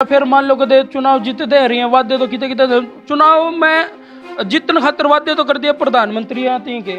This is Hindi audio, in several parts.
फिर मान लो कि चुनाव जीतते रही हैं, वादे तो किते किते चुनाव में जीतने खातर वादे तो कर दिए प्रधानमंत्री आते हैं के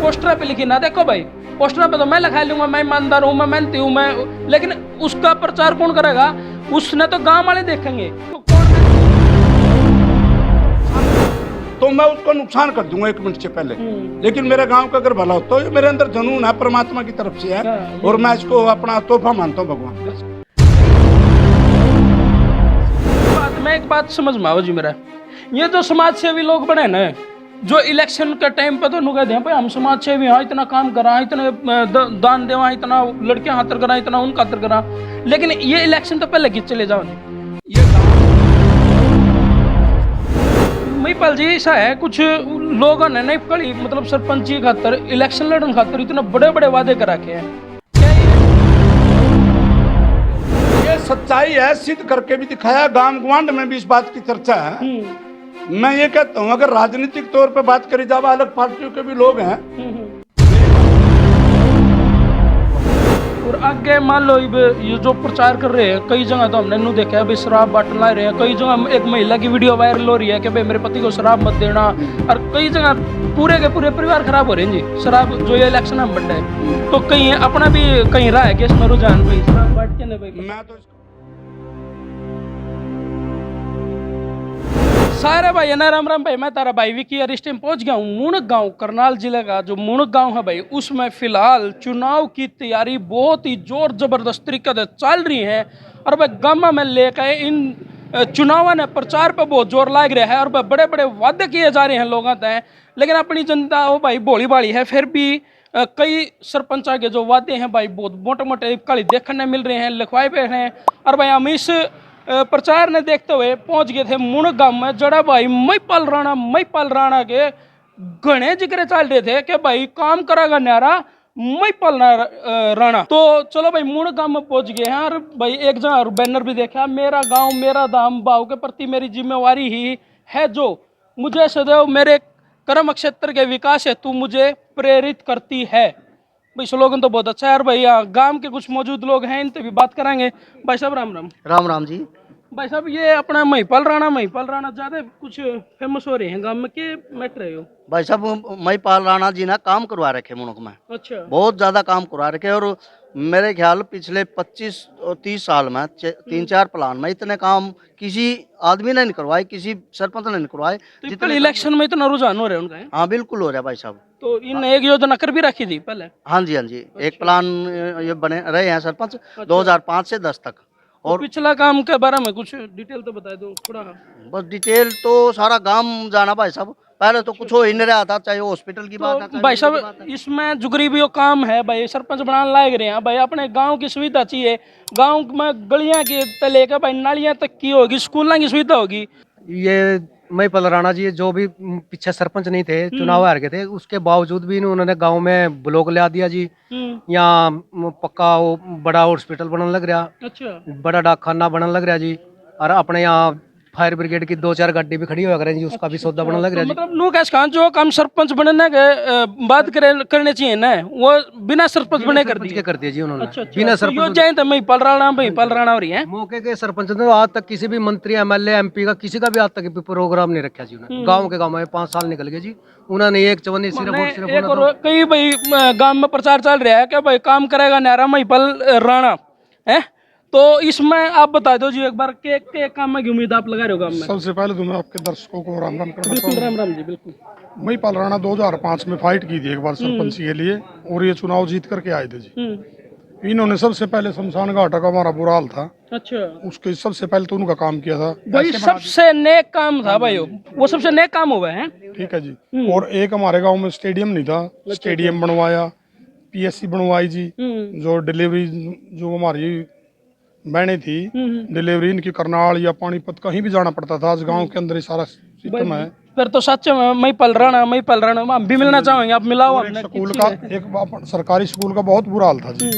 पोस्टर पे लिखी ना, देखो भाई पोस्टर पे तो मैं लिखा लूंगा मैं ईमानदार हूँ, मैं मेहनती हूँ, मैं, लेकिन उसका प्रचार कौन करेगा? उसने तो गांव वाले देखेंगे तो मैं उसको नुकसान कर दूंगा 1 मिनट से पहले। लेकिन मेरे गांव का अगर भला हो तो ये मेरे अंदर जुनून है, परमात्मा की तरफ से है और मैं इसको अपना तोहफा मानता हूँ भगवान। मैं एक बात समझ में आओ जी मेरा, ये जो समाज सेवी लोग बने ना, जो इलेक्शन के टाइम पे तो नुका दे भाई हम समाज सेवी हैं, इतना काम करा, इतने दान देवा, इतना लड़कियां खातर करा, इतना उन खातर करा, लेकिन ये इलेक्शन तो पहले चले जाओ। ये महिपाल जी ऐसा है, कुछ लोगों ने नहीं कड़ी मतलब सरपंची खातर इलेक्शन लड़ने खातर इतने बड़े बड़े वादे करा के हैं। ये सच्चाई है, सिद्ध करके भी दिखाया, गांव गवांड में भी इस बात की चर्चा है। मैं ये कहता हूँ अगर राजनीतिक तौर पे बात करी जाए, अलग पार्टियों के भी लोग हैं और आगे मान लो ये जो प्रचार कर रहे हैं, कई जगह तो हमने देखा है भाई शराब बांटने ला रहे हैं, कई जगह एक महिला की वीडियो वायरल हो रही है कि भाई मेरे पति को शराब मत देना, और कई जगह पूरे के पूरे परिवार खराब हो रहे हैं जी शराब जो ये इलेक्शन में बढ़ है। तो कहीं अपना भी कहीं रहा है कि इसमें रुझान भाई शराब बांट के ना भाई। मैं तो सारे भाई ना, राम राम भाई, मैं तारा भाई विकी यार इस टाइम पहुंच गया हूँ मुणक गांव, करनाल जिले का जो मुणक गांव है भाई, उसमें फिलहाल चुनाव की तैयारी बहुत ही जोर जबरदस्त तरीके से चल रही है। और भाई गामा में लेकर इन चुनाव ने प्रचार पर बहुत जोर लाग रहा है और भाई बड़े बड़े वादे किए जा रहे हैं लोगों तय, लेकिन अपनी जनता वो भाई भोली भाली है, फिर भी कई सरपंच के जो वादे हैं भाई बहुत मोटे मोटे काली देखने मिल रहे हैं, लिखवाए पे हैं। और भाई हम इस प्रचार ने देखते हुए पहुंच गए थे मुणक गांव में, जड़ा भाई महिपाल राणा के घने जिक्र चल रहे थे कि भाई काम करेगा न्यारा महिपाल राणा। तो चलो भाई मुणक गांव में पहुंच गए हैं और भाई एक जगह बैनर भी देखा, मेरा गांव मेरा धाम, भाव के प्रति मेरी जिम्मेवारी ही है जो मुझे सदैव मेरे कर्म क्षेत्र के विकास हेतु मुझे प्रेरित करती है। भाई स्लोगन तो बहुत अच्छा है। और भाई यहाँ गांव के कुछ मौजूद लोग हैं, इनसे भी बात कराएंगे। भाई साहब राम राम। राम राम जी। भाई साहब ये अपना महिपाल राणा ज्यादा कुछ फेमस हो रहे हैं गांव में, के मैटर है? भाई साहब महिपाल राणा जी ने काम करवा रखे मुणक में, अच्छा, बहुत ज्यादा काम करवा रखे, और मेरे ख्याल पिछले 25 और 30 साल में 3-4 प्लान में इतने काम किसी आदमी ने नहीं करवाए, किसी सरपंच ने नहीं करवाए। तो जितने इलेक्शन में इतना रुझान हो रहा है उनका है? हाँ बिल्कुल हो रहा है भाई साहब। तो इन एक योजना कर भी रखी थी पहले? हाँ जी, हाँ जी। एक प्लान ये बने रहे हैं सरपंच 2005 से 10 तक। और पिछला काम के बारे में कुछ डिटेल तो बता दो थोड़ा। बस डिटेल तो सारा गांव जाना भाई साहब, पहले तो कुछ हो ही नहीं रहा था, चाहे हॉस्पिटल की बात है, तो भाई साहब इसमें जो गरीबियों काम है भाई, सरपंच बनाने लायक रहे हैं भाई, अपने गांव की सुविधा चाहिए, गांव में गलियां की लेकर भाई नालियां तक की होगी, स्कूलों की सुविधा होगी। ये महिपाल राणा जी जो भी पीछे सरपंच नहीं थे, चुनाव हार गए थे, उसके बावजूद भी उन्होंने गांव में ब्लॉक ला दिया जी। यहाँ पक्का वो बड़ा हॉस्पिटल बनने लग रहा, अच्छा, बड़ा डाकखाना बनने लग रहा जी, और अपने यहाँ फायर ब्रिगेड की 2-4 गाड़ी भी खड़ी हो जी, उसका भी सौदा बनने लग रहा जी। मतलब नुकेश खान जो काम सरपंच बनने के बात करने चाहिए ना, वो बिना सरपंच बने कर दिया जी उन्होंने। अच्छा, बिना सरपंच तो महिपाल राणा हो रही है। मौके के सरपंच ने आज तक किसी भी मंत्री एमएलए एमपी का किसी का भी आज तक प्रोग्राम नहीं रखा जी उन्होंने। गांव के गांव में 5 साल निकल गए जी, उन्होंने एक चवन्नी सिर्फ और कई भाई गांव में प्रचार चल रहा है कि भाई काम करेगा न्यारा महिपाल राणा है। तो इसमें आप बता दो जी एक बार के काम की उम्मीद आप लगा रहे हो गांव में? सबसे पहले तो मैं आपके दर्शकों को राम राम करना बिल्कुल राम राम जी। बिल्कुल महिपाल राणा 2005 में फाइट की थी एक बार सरपंच के लिए और ये चुनाव जीत करके आए थे जी। इन्होंने सबसे पहले शमशान घाट का हमारा बुरा हाल था, अच्छा, उसके सबसे पहले तो उनका काम किया था भाई, सबसे नेक काम था भाई वो सबसे नेक काम हुआ है। ठीक है जी। और एक हमारे गांव में स्टेडियम नहीं था, स्टेडियम बनवाया, पीएससी बनवाई जी, जो डिलीवरी जो हमारी बहने थी डिलीवरी इनकी करनाल या पानीपत कहीं भी जाना पड़ता था, आज गांव के अंदर ही सारा सिस्टम है। फिर तो सच में महिपाल राणा हम भी मिलना चाहेंगे, आप मिलाओ। स्कूल का एक सरकारी स्कूल का बहुत बुरा हाल था जी।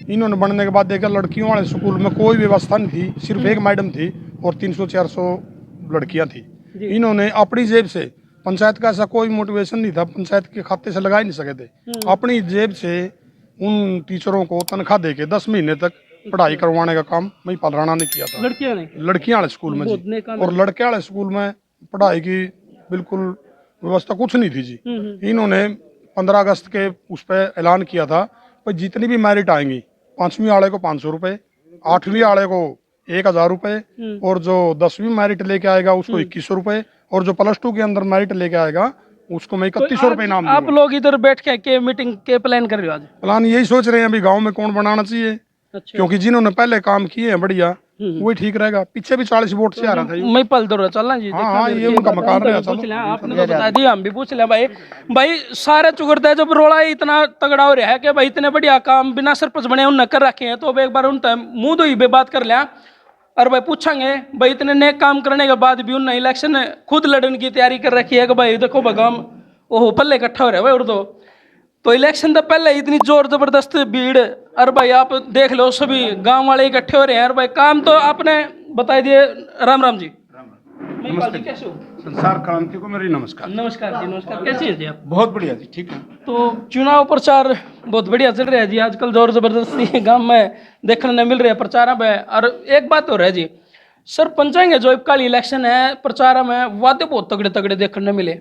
इन्होंने बनने के बाद देखा लड़कियों वाले स्कूल में कोई व्यवस्था नहीं थी, सिर्फ एक मैडम थी और 300-400 लड़कियां थी। इन्होंने अपनी जेब से, पंचायत का ऐसा कोई मोटिवेशन नहीं था, पंचायत के खाते से लगा ही नहीं सके थे, अपनी जेब से उन टीचरों को तनख्वाह देके 10 महीने तक पढ़ाई करवाने का काम महिपाल राणा ने किया था, लड़कियां ने लड़कियां वाले स्कूल में बहुत जी। नेक काम और लड़के वाले स्कूल में पढ़ाई की बिल्कुल व्यवस्था कुछ नहीं थी जी। इन्होंने 15 अगस्त के उस पर ऐलान किया था भाई जितनी भी मेरिट आएंगी 5वीं वाले को 500 रुपये, 8वीं वाले को 1000 रुपये, और जो 10वीं मेरिट लेके आएगा उसको 2100 रुपये, और जो +2 के अंदर मेरिट लेके आएगा उसको मैं 3100 रुपये इनाम आप दूंगा। लोग इधर बैठ के मीटिंग के प्लान कर रहे हो आज? प्लान यही सोच रहे हैं अभी गांव में कौन बनाना चाहिए, अच्छा क्योंकि जिन्होंने पहले काम किए हैं बढ़िया वही ठीक रहेगा। पीछे भी 40 वोट से आ रहा था ये। मैं पल दौड़ चलना जी। हाँ हाँ, ये उनका मकान रहा। पूछ लिया आपने तो बता दिया, हम भी पूछ लिया भाई। भाई सारे चुगड़ते जब रोड़ा ही इतना तगड़ा हो रहा है कि भाई इतने बढ़िया काम बिना सरपंच बने उन कर रखे हैं, तो अब एक बार उन मुंह दो ही बे बात कर लिया और भाई पूछेंगे भाई इतने नेक काम करने के बाद भी उन्होंने इलेक्शन खुद लड़ने की तैयारी कर रखी है कि भाई देखो भगवान ओहो पल्ले इकट्ठा हो रहा है भाई। और तो इलेक्शन तो पहले इतनी जोर जबरदस्त भीड़, और भाई आप देख लो सभी गांव वाले इकट्ठे हो रहे हैं। और भाई काम तो आपने बता दिए। राम राम जी। महिपाल जी कैसे हो? संसार क्रांति को मेरी नमस्कार। नमस्कार जी। नमस्कार, कैसे हैं जी आप? बहुत बढ़िया जी, ठीक है। तो चुनाव प्रचार बहुत बढ़िया चल रहा है जी आजकल, जोर जबरदस्ती गांव में देखने मिल रहे हैं प्रचार में। और एक बात हो रहा है जी, सरपंचाएंगे जो कल इलेक्शन है प्रचार में वादे बहुत तगड़े तगड़े देखने मिले,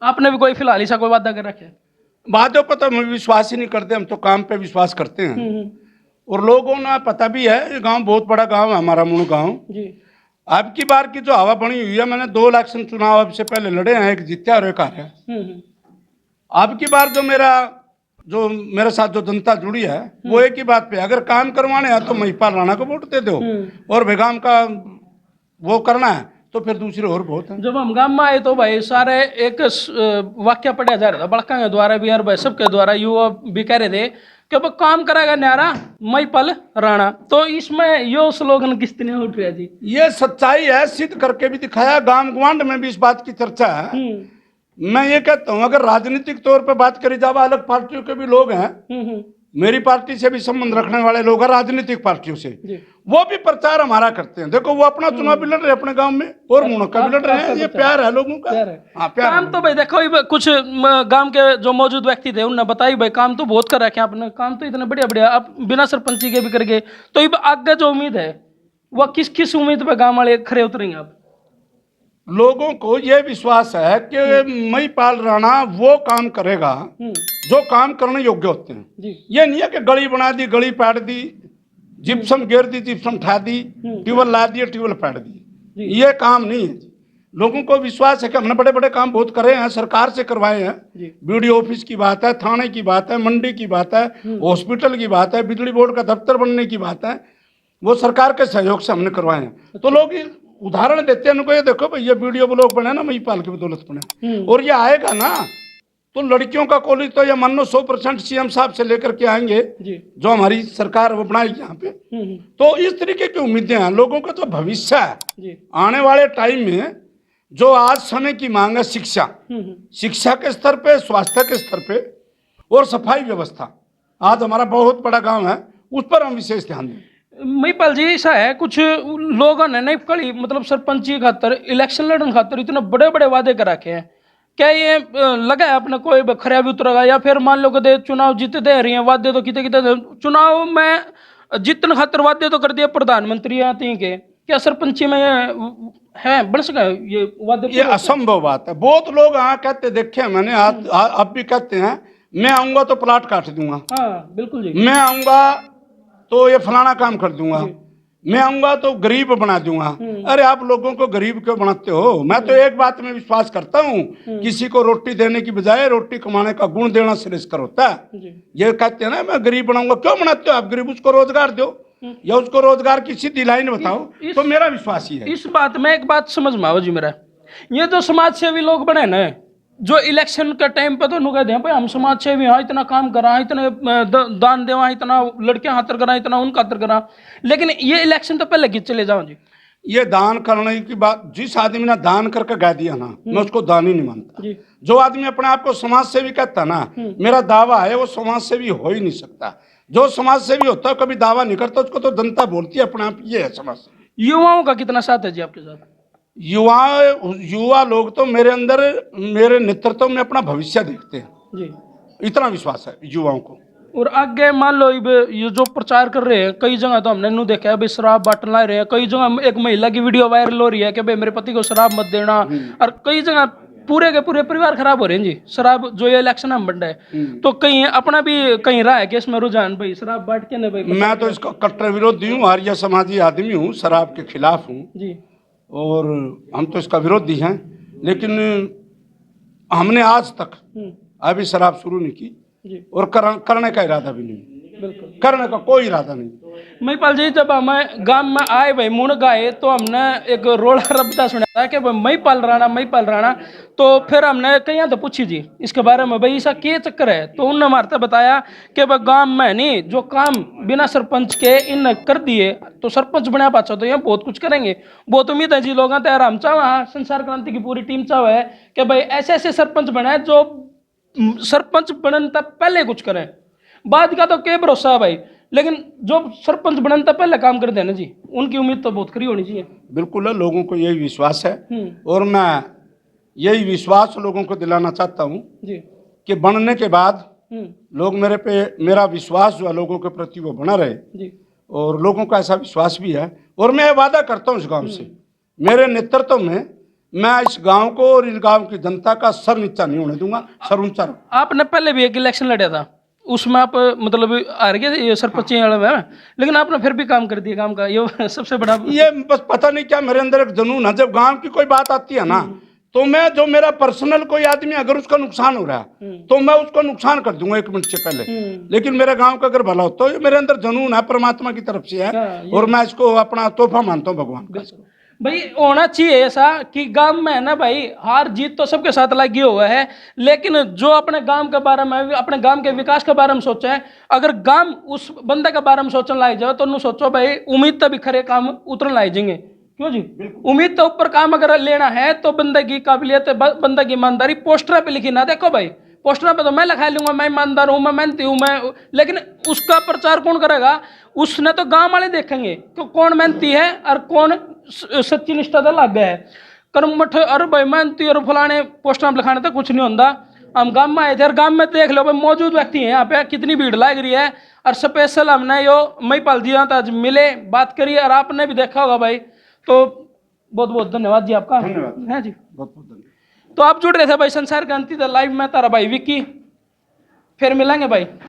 आपने भी कोई फिलहाल ऐसा कोई वादा कर रखे? बातों पर तो हम विश्वास ही नहीं करते, हम तो काम पे विश्वास करते हैं। और लोगों ने पता भी है, ये गांव बहुत बड़ा गांव है हमारा मुण गांव जी। अब की बार की जो हवा बनी हुई है, मैंने 2 इलेक्शन चुनाव अब से पहले लड़े हैं, एक जीत्या और एक हारा है। अब की बार जो मेरे साथ जो जनता जुड़ी है वो एक ही बात पे, अगर काम करवाने हैं तो महिपाल राणा को वोट दे दो, और बेगाम का वो करना है तो फिर दूसरे और बहुत है। जब हम गांव में आए तो भाई सारे एक वाक्य पढ़ा जा रहा था बड़का के द्वारा भी और भाई सबके द्वारा युवा भी कह रहे थे कि अब काम करेगा न्यारा महिपाल राणा। तो इसमें यो स्लोगन किस तरह उठ रहा जी? ये सच्चाई है, सिद्ध करके भी दिखाया, गांव गवांड में भी इस बात की चर्चा है। मैं ये कहता हूँ अगर राजनीतिक तौर पे बात करी जाए, अलग पार्टियों के भी लोग हैं, मेरी पार्टी से भी संबंध रखने वाले लोग हैं राजनीतिक पार्टियों से, वो भी प्रचार हमारा करते हैं। देखो वो अपना चुनाव भी लड़ रहे हैं अपने गांव में, और मुणक का भी लड़ रहे हैं। ये प्यार है लोगों का। हाँ, प्यार काम तो भाई देखो कुछ गांव के जो मौजूद व्यक्ति थे उन्होंने बताई भाई काम तो बहुत कर रखे हैं आपने, काम तो इतने बढ़िया बढ़िया आप बिना सरपंची के भी कर गए। तो ये आगे जो उम्मीद है वह किस किस उम्मीद पे गाँव वाले खड़े उतरेंगे आप? लोगों को ये विश्वास है कि महिपाल राणा वो काम करेगा जो काम करने योग्य होते हैं। ये नहीं है कि गली बना दी, गली पाट दी, जिप्सम गिर दी, जिप्सम ठा दी, ट्यूबवेल ला दिया, ट्यूबवेल पाट दी, ये काम नहीं है। लोगों को विश्वास है कि हमने बड़े बड़े काम बहुत करे हैं, सरकार से करवाए हैं। बीडीओ ऑफिस की बात है, थाने की बात है, मंडी की बात है, हॉस्पिटल की बात है, बिजली बोर्ड का दफ्तर बनने की बात है, वो सरकार के सहयोग से हमने करवाए हैं। तो लोग उदाहरण देते हैं उनको, ये देखो भाई ये वीडियो ब्लॉग बने ना महिपाल की बदौलत बने, और ये आएगा ना तो लड़कियों का कॉलेज तो ये मान लो 100% सीएम साहब से लेकर के आएंगे जो हमारी सरकार वो बनाएगी यहाँ पे। तो इस तरीके की उम्मीदें हैं लोगों का। तो भविष्य है आने वाले टाइम में, जो आज समय की मांग है शिक्षा, शिक्षा के स्तर पे, स्वास्थ्य के स्तर पे और सफाई व्यवस्था, आज हमारा बहुत बड़ा गाँव है, उस पर हम विशेष ध्यान दें। महिपाल जी ऐसा है कुछ लोगों ने नहीं कड़ी मतलब सरपंची खातर इलेक्शन लड़ने खातर इतने बड़े बड़े वादे कर रखे हैं, क्या ये लगा है अपने कोई खरा भी उतरेगा? या फिर मान लो कि चुनाव जीते दे रही हैं वादे तो कितने कितने चुनाव में जीतने खातर वादे तो कर दिए प्रधानमंत्री आते हैं के, क्या सरपंची में है बन सका ये वादे? ये असंभव बात है। बहुत लोग यहाँ कहते देखे मैंने, अब भी कहते हैं मैं आऊंगा तो प्लाट काट दूंगा, हाँ बिल्कुल जी, मैं आऊंगा तो ये फलाना काम कर दूंगा, मैं आऊंगा तो गरीब बना दूंगा। अरे आप लोगों को गरीब क्यों बनाते हो? मैं तो एक बात में विश्वास करता हूँ, किसी को रोटी देने की बजाय रोटी कमाने का गुण देना श्रेष्ठकर होता है। ये कहते हैं ना मैं गरीब बनाऊंगा, क्यों बनाते हो आप गरीब? उसको रोजगार दो या उसको रोजगार की सीधी लाइन बताओ। तो मेरा विश्वास ही है इस बात में। एक बात समझ में आओ जी मेरा, ये जो समाज सेवी लोग बने ना, जो इलेक्शन के टाइम पे तो कहते हैं भाई हम समाज सेवी हाँ इतना काम करा, इतने दान देवा, इतना लड़कियां खातर करा, इतना उन खातर करा, लेकिन ये इलेक्शन तो पहले खींच चले जाओ जी। ये दान करने की बात, जिस आदमी ने दान करके गा दिया ना, मैं उसको दान ही नहीं मानता। जो आदमी अपने आप को समाज सेवी कहता ना, मेरा दावा है वो समाज सेवी हो ही नहीं सकता। जो समाज सेवी होता है कभी दावा नहीं करता, उसको तो जनता बोलती है अपने आप, ये है समाज सेवी। युवाओं का कितना साथ है जी आपके साथ? युवा लोग तो मेरे अंदर, मेरे नेतृत्व में अपना भविष्य देखते हैं जी, इतना विश्वास है युवाओं को। और आगे मान लो ये जो प्रचार कर रहे हैं, कई जगह तो हमने नू देखा है भाई शराब बांटने ला रहे हैं, कई जगह एक महिला की वीडियो वायरल हो रही है कि भाई मेरे पति को शराब मत देना, और कई जगह पूरे के पूरे परिवार खराब हो रहे हैं जी शराब, जो ये इलेक्शन हम बन रहा है। तो कहीं अपना भी कहीं रहा है कि इसमें रुझान भाई शराब बांट के ना भाई? मैं तो इसका कट्टर विरोधी हूँ, आर्य समाजी आदमी हूँ, शराब के खिलाफ हूँ जी। और हम तो इसका विरोधी हैं, लेकिन हमने आज तक अभी शराब शुरू नहीं की जी। और करने का इरादा भी नहीं, बिल्कुल करने का कोई इरादा नहीं। महिपाल जी, जब हमें गांव में आए भाई मुण गाए तो हमने एक रोड़ा रबता सुना था कि भाई महिपाल राणा, तो फिर हमने कहीं तो पूछी जी इसके बारे में भाई ऐसा क्या चक्कर है, तो उन्होंने हमारे बताया कि भाई गांव में नहीं जो काम बिना सरपंच के इन कर दिए, तो सरपंच बना पाचा तो यहाँ बहुत कुछ करेंगे, बहुत उम्मीद है जी लोगों तैयार हम चाह संसार क्रांति की पूरी टीम चाह है कि भाई ऐसे ऐसे सरपंच बनाए जो सरपंच बनने तक पहले कुछ करें, बाद का तो क्या भरोसा है भाई, लेकिन जो सरपंच बनने तक पहले काम कर देना जी, उनकी उम्मीद तो बहुत खरी होनी चाहिए। बिल्कुल है, लोगों को यही विश्वास है और मैं यही विश्वास लोगों को दिलाना चाहता हूँ जी कि बनने के बाद लोग मेरा विश्वास जो है लोगों के प्रति वो बना रहे जी। और लोगों का ऐसा विश्वास भी है, और मैं वादा करता हूँ इस गांव से, मेरे नेतृत्व में मैं इस गांव को और इस गांव की जनता का सर नीचा नहीं होने दूंगा, सर ऊंचा रखूंगा। आपने पहले भी एक इलेक्शन लड़ा था, उसमें आप मतलब हार गए ये सरपंच वाले में, लेकिन आपने फिर भी काम कर दिया, काम का ये सबसे बड़ा। ये बस पता नहीं क्या मेरे अंदर एक जुनून है, जब गांव की कोई बात आती है ना तो मैं जो मेरा पर्सनल कोई आदमी अगर उसका नुकसान हो रहा है तो मैं उसको नुकसान कर दूंगा 1 मिनट से पहले, लेकिन मेरे गांव का अगर भला हो तो ये मेरे अंदर जुनून है, परमात्मा की तरफ से है और मैं इसको अपना तोहफा मानता हूँ भगवान का। भाई होना चाहिए ऐसा कि गांव में है ना भाई, हार जीत तो सबके साथ लगी हुआ है, लेकिन जो अपने गांव के बारे में, अपने गांव के विकास के बारे में सोचे है, अगर गांव उस बंदे के बारे में सोचने लाग जाओ तो सोचो भाई उम्मीद तभी खरे काम उतरने लाग जाएंगे, क्यों जी? उम्मीद तो ऊपर काम अगर लेना है तो बंदे की काबिलियत, बंदे की ईमानदारी पोस्टर पे लिखी ना, देखो भाई पोस्टर पे तो मैं लिखा लूंगा मैं ईमानदार हूँ, मैं मेहनती हूँ, मैं, लेकिन उसका प्रचार कौन करेगा? उसने तो गांव वाले देखेंगे कि कौन मेहनती है और कौन सच्ची निष्ठा तो लग गया है। कर्मठ और भाई मेहनती और फलाने पोस्टर में लिखाने तो कुछ नहीं होता। हम गांव में आए थे और गांव में देख लो भाई मौजूद व्यक्ति हैं यहाँ पे, कितनी भीड़ लग रही है, और स्पेशल हमने यो महिपाल जी यहाँ आज मिले, बात करिए, और आपने भी देखा होगा भाई, तो बहुत बहुत धन्यवाद जी आपका। धन्यवाद है जी, बहुत बहुत धन्यवाद। तो आप जुड़ रहे थे भाई संसार क्रांति लाइव में, तारा भाई विक्की, फिर मिलेंगे भाई।